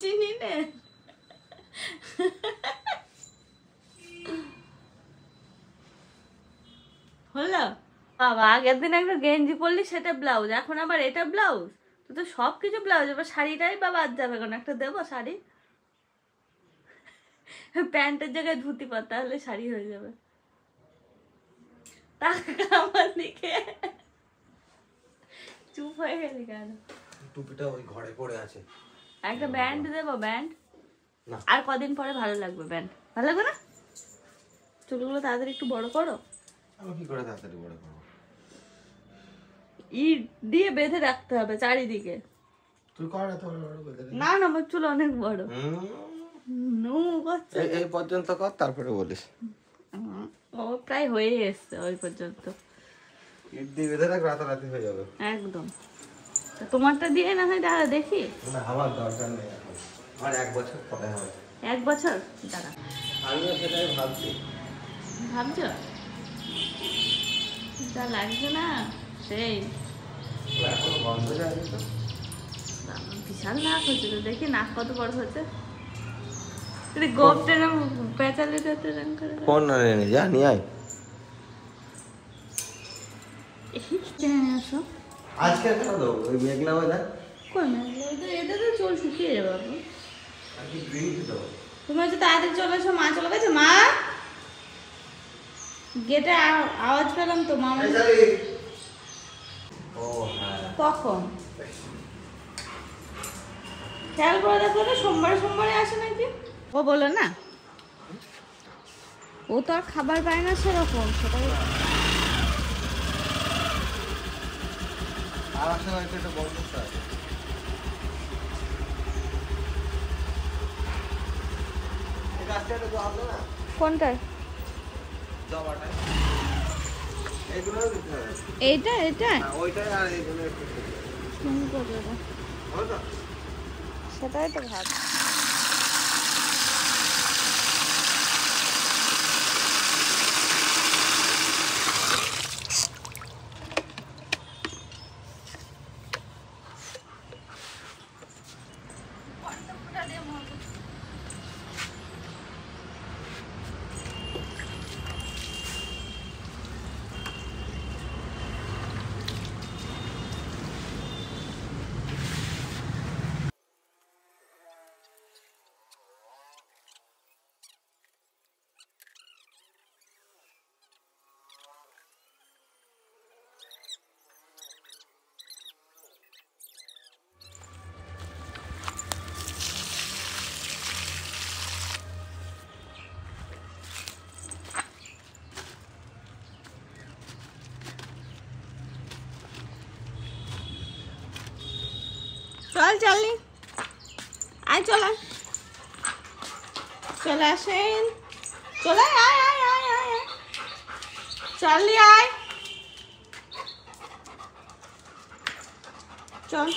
চিনি নে হলো বাবা। আগের দিন একটা গেঞ্জি পরলি সেটা ব্লাউজ, এখন আবার এটা ব্লাউজ। তো তো সবকিছু ব্লাউজ, এবার শাড়িটাই বা বাদ যাবে কেন? একটা দেবো শাড়ি, প্যান্টের জায়গায় ধুতি পর, তাহলে শাড়ি হয়ে যাবে। আমার দিকে চুপ হয়ে গেলি কেন? টুপিটা ওই ঘরে পড়ে আছে। একটা ব্যান্ড দেবো, ব্যান্ড। আর কদিন পরে ভালো লাগবে ব্যান্ড, ভালো লাগবে না? চুলগুলো তাড়াতাড়ি একটু বড় করো। আমি কি করে তাড়াতাড়ি বড় করবো? ইট দিয়ে বেঁধে রাখতে হবে চারিদিকে। তুই কর এত বড় বড় বেঁধে দে। না না, আমার চুল অনেক বড়। এই পর্যন্ত কর, তারপরে বলিস। ও প্রায় হয়ে এসছে ওই পর্যন্ত। ইট দিয়ে বেঁধে রাখ, রাতারাতি হয়ে যাবে একদম। তোমারটা দিয়ে না হয় দাঁড়া দেখি। না, আমার দরকার নেই এখন, আমার 1 বছর পরে হবে। 1 বছর দাঁড়া, আমিও সেটাই ভাবছি। ভাবছো? যা লাগছে না সেই এখন বন্ধ হয়ে যাবে তো। বিশাল নাক হচ্ছে তো, দেখি নাক কত বড় হচ্ছে। গোপটা না পেঁচালে করে ফোন না নে, যা নিয়ে আয়। আসো আজকে কেন দেবো? ওই মেঘলা বাজার কই না, এটা তো চুল শুকিয়ে যাবে বাবু। আর কি ড্রিঙ্ক দেবো? তুমি হচ্ছে তাড়াতাড়ি চলে এসো, মা চলে গেছে। মা গেটে আওয়াজ পেলাম তো, মা ও হ্যাঁ, কখন খেয়াল করে দেখো তো, সোমবারে সোমবারে আসে নাকি? ও বলো না, ও তো আর খাবার পায় না সেরকম, সেটাই। আর আসলে হয়তো এটা বন্ধ করতে হবে। এই গাছটাতে তো হবে না। কোনটা? জবাটা এগুলো দিতে হবে। এইটা এটা হ্যাঁ, ওইটাই আর এগুলো একটু দিতে হবে। সুন্দর দেবো, হবে তো? সেটাই তো ভাব। চল চলনি, আয় চলে, চলে আসেন, চলে আয় আয় আয় আয় আয়, চললি আয়, চল।